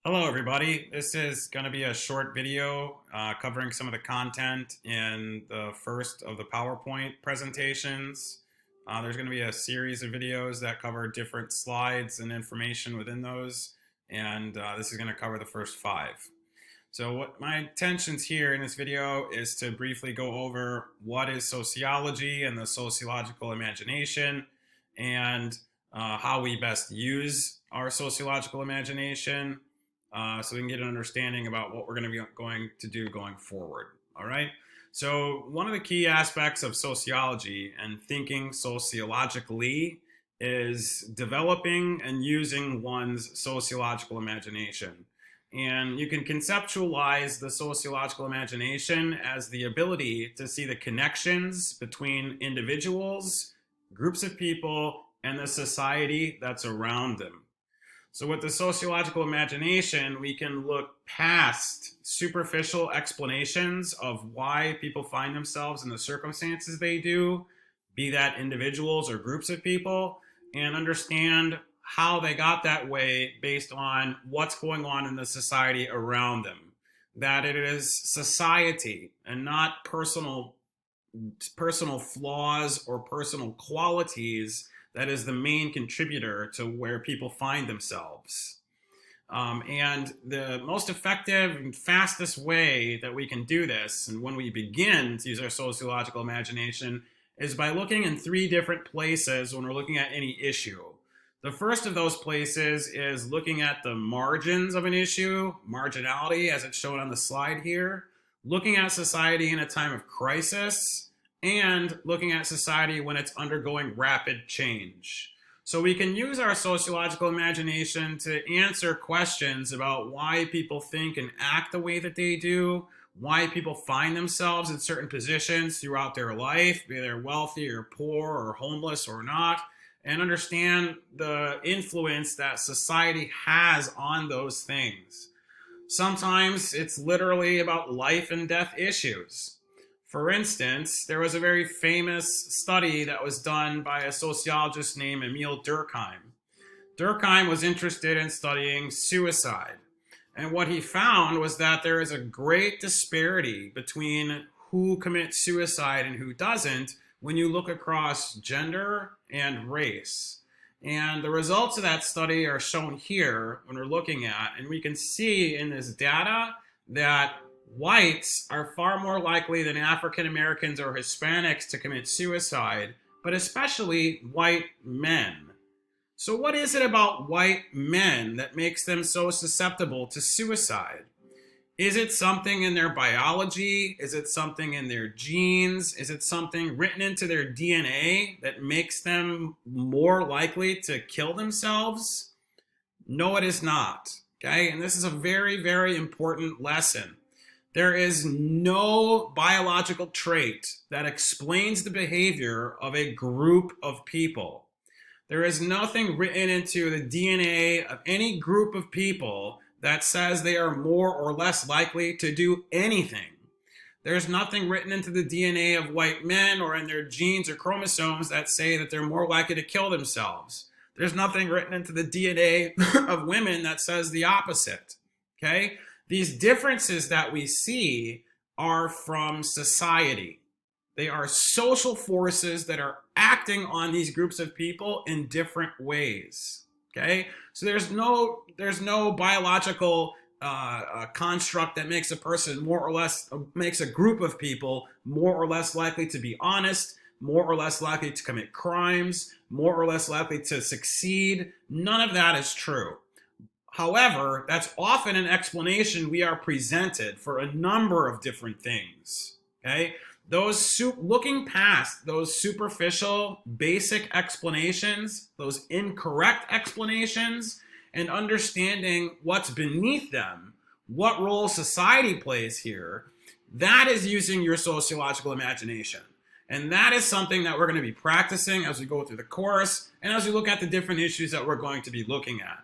Hello, everybody. This is going to be a short video covering some of the content in the first of the PowerPoint presentations. There's going to be a series of videos that cover different slides and information within those, and this is going to cover the first 5. So what my intentions here in this video is to briefly go over what is sociology and the sociological imagination, and how we best use our sociological imagination, so we can get an understanding about what we're going to do going forward. All right. So one of the key aspects of sociology and thinking sociologically is developing and using one's sociological imagination. And you can conceptualize the sociological imagination as the ability to see the connections between individuals, groups of people, and the society that's around them. So with the sociological imagination, we can look past superficial explanations of why people find themselves in the circumstances they do, be that individuals or groups of people, and understand how they got that way based on what's going on in the society around them. That it is society and not personal flaws or personal qualities that is the main contributor to where people find themselves. And the most effective and fastest way that we can do this, and when we begin to use our sociological imagination, is by looking in 3 different places when we're looking at any issue. The first of those places is looking at the margins of an issue, marginality as it's shown on the slide here, looking at society in a time of crisis, and looking at society when it's undergoing rapid change. So we can use our sociological imagination to answer questions about why people think and act the way that they do, why people find themselves in certain positions throughout their life, be they wealthy or poor or homeless or not, and understand the influence that society has on those things. Sometimes it's literally about life and death issues. For instance, there was a very famous study that was done by a sociologist named Emil Durkheim. Durkheim was interested in studying suicide. And what he found was that there is a great disparity between who commits suicide and who doesn't when you look across gender and race. And the results of that study are shown here when we're looking at, and we can see in this data that whites are far more likely than African Americans or Hispanics to commit suicide, but especially white men. So what is it about white men that makes them so susceptible to suicide? Is it something in their biology? Is it something in their genes? Is it something written into their DNA that makes them more likely to kill themselves? No, it is not. Okay, and this is a very, very important lesson. There is no biological trait that explains the behavior of a group of people. There is nothing written into the DNA of any group of people that says they are more or less likely to do anything. There's nothing written into the DNA of white men or in their genes or chromosomes that say that they're more likely to kill themselves. There's nothing written into the DNA of women that says the opposite. Okay? These differences that we see are from society. They are social forces that are acting on these groups of people in different ways. Okay, so there's no biological construct that makes a person more or less, makes a group of people more or less likely to be honest, more or less likely to commit crimes, more or less likely to succeed. None of that is true. However, that's often an explanation we are presented for a number of different things. Okay, looking past those superficial, basic explanations, those incorrect explanations, and understanding what's beneath them, what role society plays here, that is using your sociological imagination. And that is something that we're going to be practicing as we go through the course and as we look at the different issues that we're going to be looking at.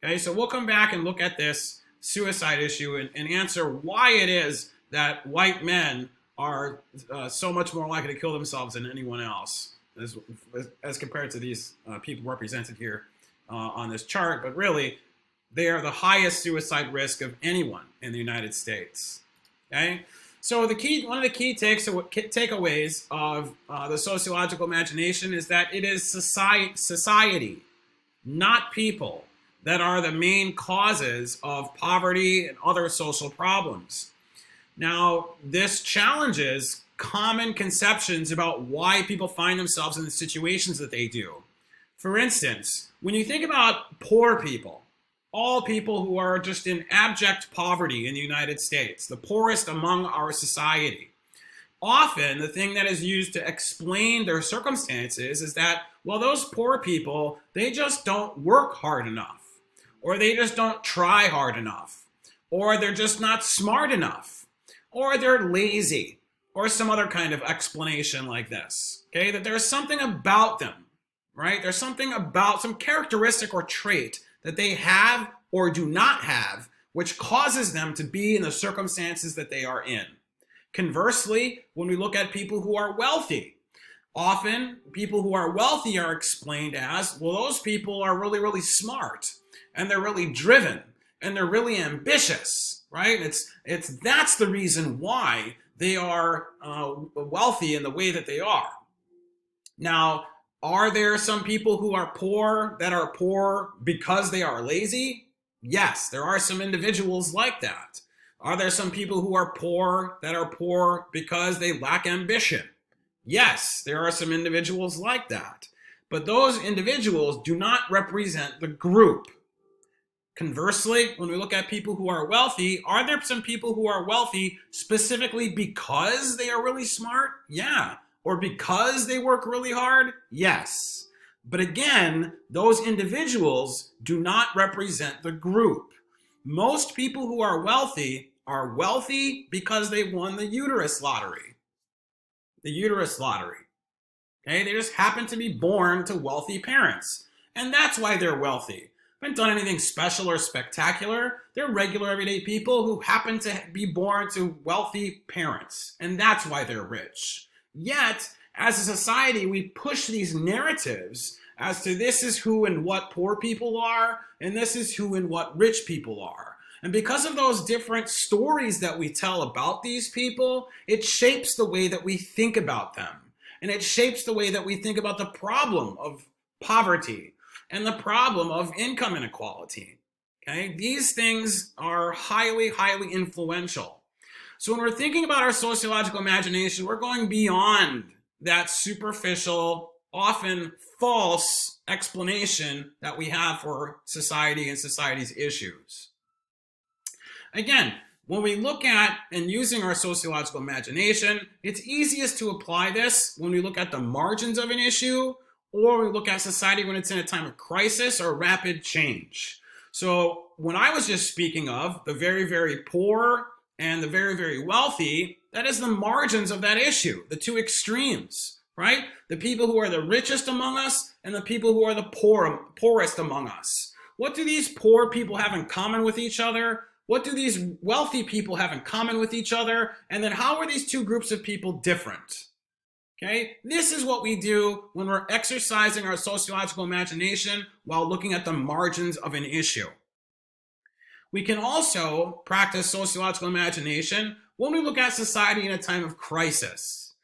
Okay, so we'll come back and look at this suicide issue and answer why it is that white men are so much more likely to kill themselves than anyone else, as compared to these people represented here on this chart. But really, they are the highest suicide risk of anyone in the United States. Okay? So one of the key takeaways of the sociological imagination is that it is society, not people, that are the main causes of poverty and other social problems. Now, this challenges common conceptions about why people find themselves in the situations that they do. For instance, when you think about poor people, all people who are just in abject poverty in the United States, the poorest among our society, often the thing that is used to explain their circumstances is that, well, those poor people, they just don't work hard enough, or they just don't try hard enough, or they're just not smart enough, or they're lazy, or some other kind of explanation like this, okay? That there's something about them, right? There's something about some characteristic or trait that they have or do not have, which causes them to be in the circumstances that they are in. Conversely, when we look at people who are wealthy, often people who are wealthy are explained as, well, those people are really, really smart, and they're really driven, and they're really ambitious, right? That's the reason why they are wealthy in the way that they are. Now, are there some people who are poor that are poor because they are lazy? Yes, there are some individuals like that. Are there some people who are poor that are poor because they lack ambition? Yes, there are some individuals like that. But those individuals do not represent the group. Conversely, when we look at people who are wealthy, are there some people who are wealthy specifically because they are really smart? Yeah. Or because they work really hard? Yes. But again, those individuals do not represent the group. Most people who are wealthy because they won the uterus lottery. The uterus lottery. Okay, they just happen to be born to wealthy parents. And that's why they're wealthy. They haven't done anything special or spectacular. They're regular everyday people who happen to be born to wealthy parents. And that's why they're rich. Yet, as a society, we push these narratives as to this is who and what poor people are, and this is who and what rich people are. And because of those different stories that we tell about these people, it shapes the way that we think about them. And it shapes the way that we think about the problem of poverty and the problem of income inequality. Okay? These things are highly, highly influential. So when we're thinking about our sociological imagination, we're going beyond that superficial, often false explanation that we have for society and society's issues. Again, when we look at and using our sociological imagination, it's easiest to apply this when we look at the margins of an issue, or we look at society when it's in a time of crisis or rapid change. So when I was just speaking of the very, very poor and the very, very wealthy, that is the margins of that issue, the two extremes, right? The people who are the richest among us and the people who are the poorest among us. What do these poor people have in common with each other? What do these wealthy people have in common with each other? And then how are these two groups of people different? Okay, this is what we do when we're exercising our sociological imagination while looking at the margins of an issue. We can also practice sociological imagination when we look at society in a time of crisis.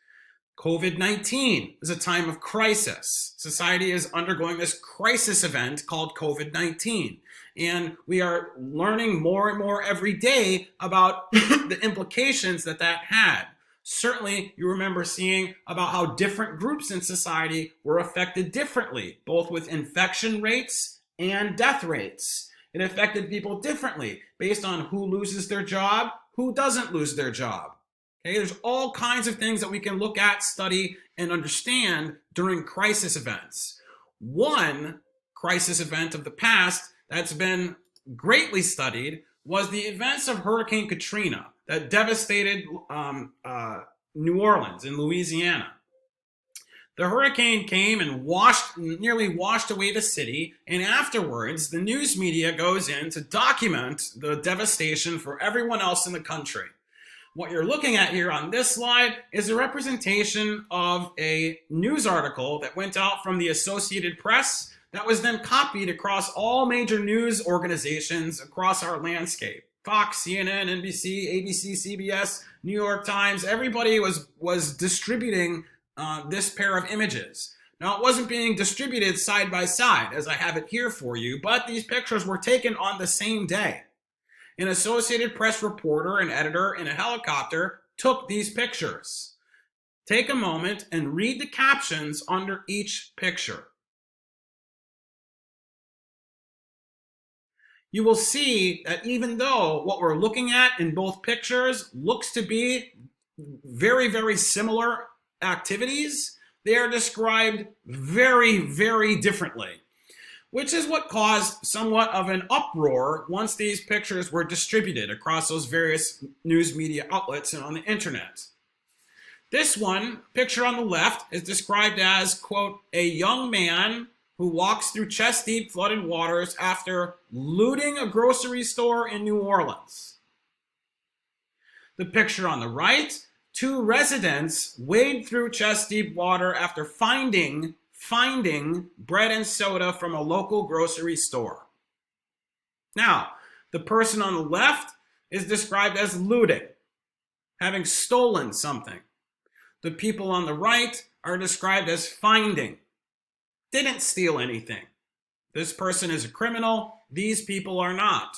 COVID-19 is a time of crisis. Society is undergoing this crisis event called COVID-19. And we are learning more and more every day about the implications that had. Certainly, you remember seeing about how different groups in society were affected differently, both with infection rates and death rates. It affected people differently based on who loses their job, who doesn't lose their job. Okay, there's all kinds of things that we can look at, study, and understand during crisis events. One crisis event of the past that's been greatly studied was the events of Hurricane Katrina that devastated New Orleans in Louisiana. The hurricane came and nearly washed away the city, and afterwards, the news media goes in to document the devastation for everyone else in the country. What you're looking at here on this slide is a representation of a news article that went out from the Associated Press that was then copied across all major news organizations across our landscape. Fox, CNN, NBC, ABC, CBS, New York Times, everybody was distributing this pair of images. Now, it wasn't being distributed side by side, as I have it here for you, but these pictures were taken on the same day. An Associated Press reporter and editor in a helicopter took these pictures. Take a moment and read the captions under each picture. You will see that even though what we're looking at in both pictures looks to be very, very similar activities, they are described very, very differently, which is what caused somewhat of an uproar once these pictures were distributed across those various news media outlets and on the internet. This one, picture on the left, is described as, quote, a young man who walks through chest-deep flooded waters after looting a grocery store in New Orleans. The picture on the right, two residents wade through chest-deep water after finding bread and soda from a local grocery store. Now, the person on the left is described as looting, having stolen something. The people on the right are described as finding, didn't steal anything. This person is a criminal, these people are not.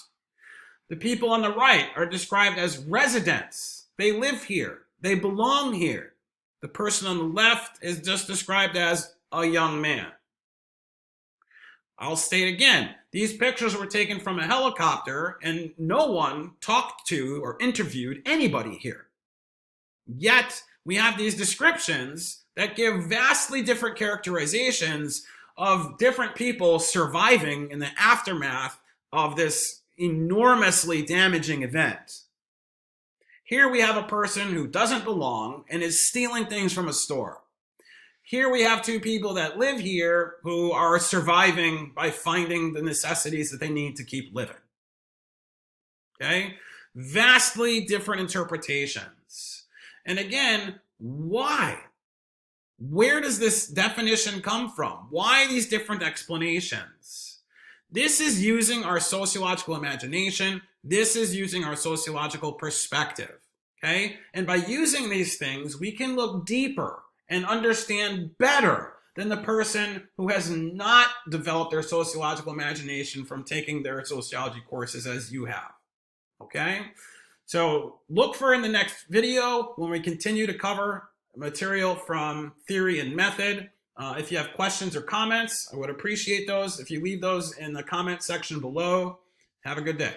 The people on the right are described as residents. They live here, they belong here. The person on the left is just described as a young man. I'll state again, these pictures were taken from a helicopter and no one talked to or interviewed anybody here. Yet, we have these descriptions that give vastly different characterizations of different people surviving in the aftermath of this enormously damaging event. Here we have a person who doesn't belong and is stealing things from a store. Here we have two people that live here who are surviving by finding the necessities that they need to keep living. Okay? Vastly different interpretations. And again, why? Where does this definition come from? Why these different explanations? This is using our sociological imagination. This is using our sociological perspective. Okay? And by using these things, we can look deeper and understand better than the person who has not developed their sociological imagination from taking their sociology courses as you have. Okay? So look for in the next video when we continue to cover material from theory and method. If you have questions or comments, I would appreciate those. If you leave those in the comment section below, have a good day.